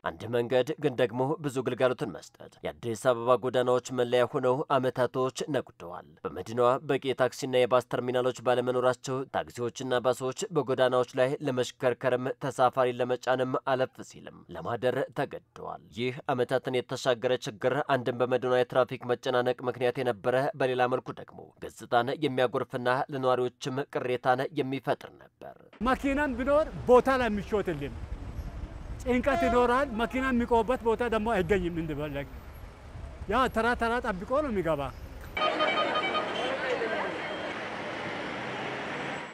አንድ መንገድ ግን ደግሞ ብዙ ግልጋሎትን መስጠት የአዲስ አበባ ጎዳናዎች መለያ ሆነው አመታቶች ነጉደዋል። በመዲናዋ በቂ የታክሲና የባስ ተርሚናሎች ባለመኖራቸው ታክሲዎችና ባሶች በጎዳናዎች ላይ ለመሽከርከርም ተሳፋሪ ለመጫንም አለፍ ሲልም ለማደር ተገደዋል። ይህ አመታትን የተሻገረ ችግር አንድም በመዲናዋ የትራፊክ መጨናነቅ ምክንያት የነበረ፣ በሌላ መልኩ ደግሞ ገጽታን የሚያጎርፍና ለነዋሪዎችም ቅሬታን የሚፈጥር ነበር። መኪናም ቢኖር ቦታ ላይ ምቾትልን ጭንቀት ይኖራል። መኪና የሚቆምበት ቦታ ደግሞ አይገኝም። እንደፈለግ ያ ተራ ጠብቆ ነው የሚገባ።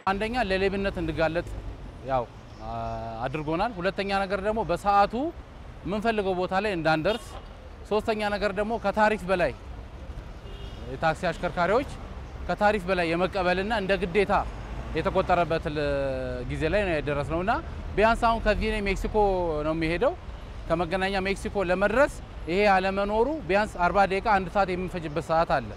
አንደኛ ለሌብነት እንድጋለጥ ያው አድርጎናል። ሁለተኛ ነገር ደግሞ በሰዓቱ የምንፈልገው ቦታ ላይ እንዳንደርስ፣ ሶስተኛ ነገር ደግሞ ከታሪፍ በላይ የታክሲ አሽከርካሪዎች ከታሪፍ በላይ የመቀበልና እንደ ግዴታ የተቆጠረበት ጊዜ ላይ ነው የደረስነውና ቢያንስ አሁን ከዚህ ሜክሲኮ ነው የሚሄደው ከመገናኛ ሜክሲኮ ለመድረስ ይሄ አለመኖሩ ቢያንስ 40 ደቂቃ አንድ ሰዓት የሚፈጅበት ሰዓት አለ።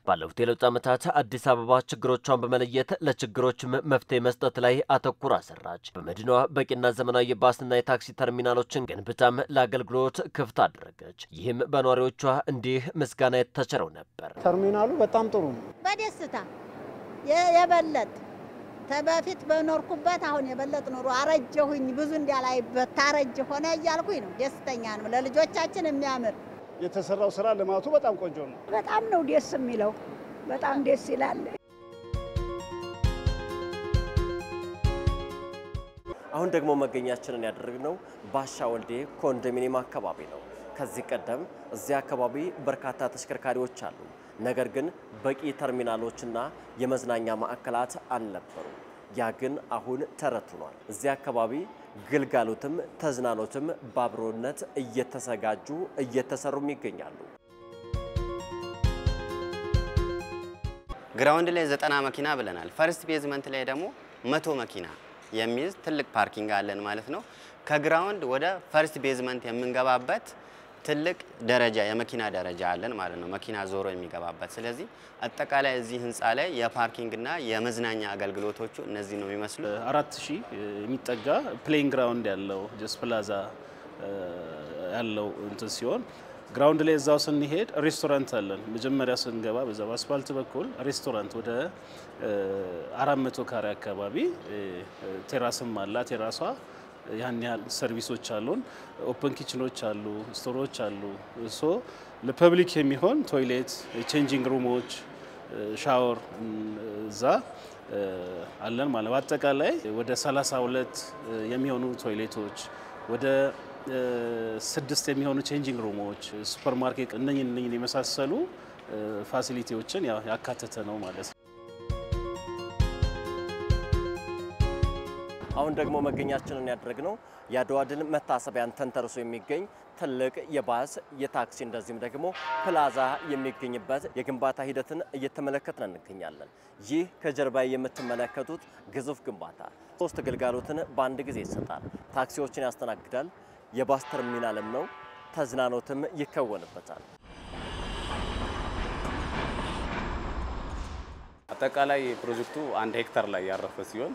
ባለፉት የለውጥ ዓመታት አዲስ አበባ ችግሮቿን በመለየት ለችግሮች መፍትሄ መስጠት ላይ አተኩራ ሰራች። በመዲናዋ በቂና ዘመናዊ የባስና የታክሲ ተርሚናሎችን ገንብታም ለአገልግሎት ክፍት አደረገች። ይህም በነዋሪዎቿ እንዲህ ምስጋና የተቸረው ነበር። ተርሚናሉ በጣም ጥሩ ነው። በደስታ የበለጠ ተበፊት በኖርኩበት አሁን የበለጠ ኑሮ አረጀሁኝ ብዙ እንዲያላይበት ታረጀ ሆነ እያልኩኝ ነው። ደስተኛ ነው። ለልጆቻችን የሚያምር የተሰራው ስራ ልማቱ በጣም ቆንጆ ነው። በጣም ነው ደስ የሚለው። በጣም ደስ ይላል። አሁን ደግሞ መገኛችንን ያደረግነው ባሻ ወልዴ ኮንዶሚኒየም አካባቢ ነው። ከዚህ ቀደም እዚያ አካባቢ በርካታ ተሽከርካሪዎች አሉ። ነገር ግን በቂ ተርሚናሎችና የመዝናኛ ማዕከላት አልነበሩ። ያ ግን አሁን ተረትኗል። እዚያ አካባቢ ግልጋሎትም ተዝናኖትም ባብሮነት እየተሰጋጁ እየተሰሩም ይገኛሉ። ግራውንድ ላይ 90 መኪና ብለናል። ፈርስት ቤዝመንት ላይ ደግሞ 100 መኪና የሚይዝ ትልቅ ፓርኪንግ አለን ማለት ነው። ከግራውንድ ወደ ፈርስት ቤዝመንት የምንገባበት ትልቅ ደረጃ የመኪና ደረጃ አለን ማለት ነው። መኪና ዞሮ የሚገባበት። ስለዚህ አጠቃላይ እዚህ ህንፃ ላይ የፓርኪንግ እና የመዝናኛ አገልግሎቶቹ እነዚህ ነው የሚመስሉ 4000 የሚጠጋ ፕሌይንግ ግራውንድ ያለው ጀስ ፕላዛ ያለው እንትን ሲሆን ግራውንድ ላይ እዛው ስንሄድ ሬስቶራንት አለን። መጀመሪያ ስንገባ በዛው አስፋልት በኩል ሬስቶራንት ወደ 400 ካሬ አካባቢ ቴራስም አለ። ቴራሷ ያን ያህል ሰርቪሶች አሉን። ኦፕን ኪችኖች አሉ፣ ስቶሮች አሉ። ሶ ለፐብሊክ የሚሆን ቶይሌት፣ ቼንጂንግ ሩሞች፣ ሻወር እዛ አለን ማለት። በአጠቃላይ ወደ 32 የሚሆኑ ቶይሌቶች፣ ወደ 6 የሚሆኑ ቼንጂንግ ሩሞች፣ ሱፐርማርኬት እነኝን የመሳሰሉ ፋሲሊቲዎችን ያካተተ ነው ማለት ነው። አሁን ደግሞ መገኛችንን ያደረግነው የአድዋ ድል መታሰቢያን ተንተርሶ የሚገኝ ትልቅ የባስ የታክሲ እንደዚህም ደግሞ ፕላዛ የሚገኝበት የግንባታ ሂደትን እየተመለከትን እንገኛለን። ይህ ከጀርባ የምትመለከቱት ግዙፍ ግንባታ 3 ግልጋሎትን በአንድ ጊዜ ይሰጣል። ታክሲዎችን ያስተናግዳል፣ የባስ ተርሚናልም ነው፣ ተዝናኖትም ይከወንበታል። አጠቃላይ ፕሮጀክቱ 1 ሄክታር ላይ ያረፈ ሲሆን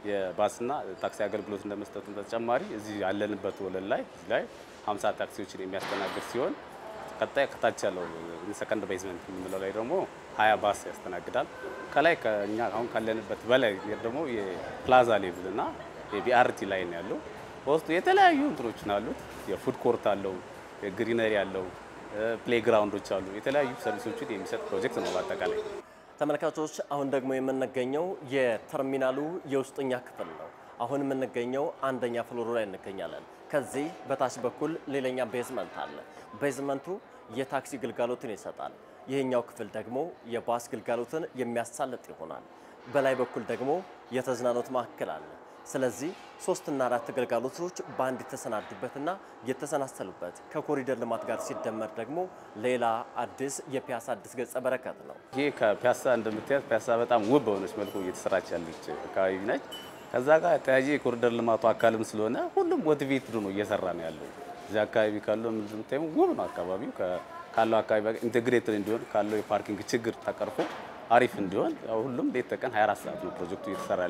የባስና ታክሲ አገልግሎት እንደመስጠቱ በተጨማሪ እዚህ ያለንበት ወለል ላይ 50 ታክሲዎችን የሚያስተናግድ ሲሆን ቀጣይ ከታች ያለው ሰከንድ ቤዝመንት የምንለው ላይ ደግሞ 20 ባስ ያስተናግዳል። ከላይ ከኛ አሁን ካለንበት በላይ ደግሞ የፕላዛ ሌቭል እና የቢአርቲ ላይ ነው ያለው። በውስጡ የተለያዩ እንትኖች አሉት። የፉድ ኮርት አለው፣ የግሪነሪ አለው፣ ፕሌይግራውንዶች አሉ። የተለያዩ ሰርቪሶችን የሚሰጥ ፕሮጀክት ነው በአጠቃላይ። ተመልካቾች አሁን ደግሞ የምንገኘው የተርሚናሉ የውስጠኛ ክፍል ነው። አሁን የምንገኘው አንደኛ ፍሎር ላይ እንገኛለን። ከዚህ በታች በኩል ሌላኛ ቤዝመንት አለ። ቤዝመንቱ የታክሲ ግልጋሎትን ይሰጣል። ይሄኛው ክፍል ደግሞ የባስ ግልጋሎትን የሚያሳልጥ ይሆናል። በላይ በኩል ደግሞ የተዝናኖት ማዕከል አለ። ስለዚህ 3 እና 4 ግልጋሎቶች በአንድ የተሰናዱበትና የተሰናሰሉበት ከኮሪደር ልማት ጋር ሲደመር ደግሞ ሌላ አዲስ የፒያሳ አዲስ ገጸ በረከት ነው። ይሄ ከፒያሳ እንደምታዩት ፒያሳ በጣም ውብ በሆነች መልኩ እየተሰራች ያለች አካባቢ ነች። ከዛ ጋር ተያይዞ የኮሪደር ልማቱ አካልም ስለሆነ ሁሉም ሞቲቬትድ ነው እየሰራ ነው ያለው። እዚህ አካባቢ ካለው እንደምታዩ ውብ ነው አካባቢው። ካለው አካባቢ ጋር ኢንተግሬትድ እንዲሆን ካለው የፓርኪንግ ችግር ተቀርፎ አሪፍ እንዲሆን ሁሉም ሌት ተቀን 24 ሰዓት ነው ፕሮጀክቱ እየተሰራ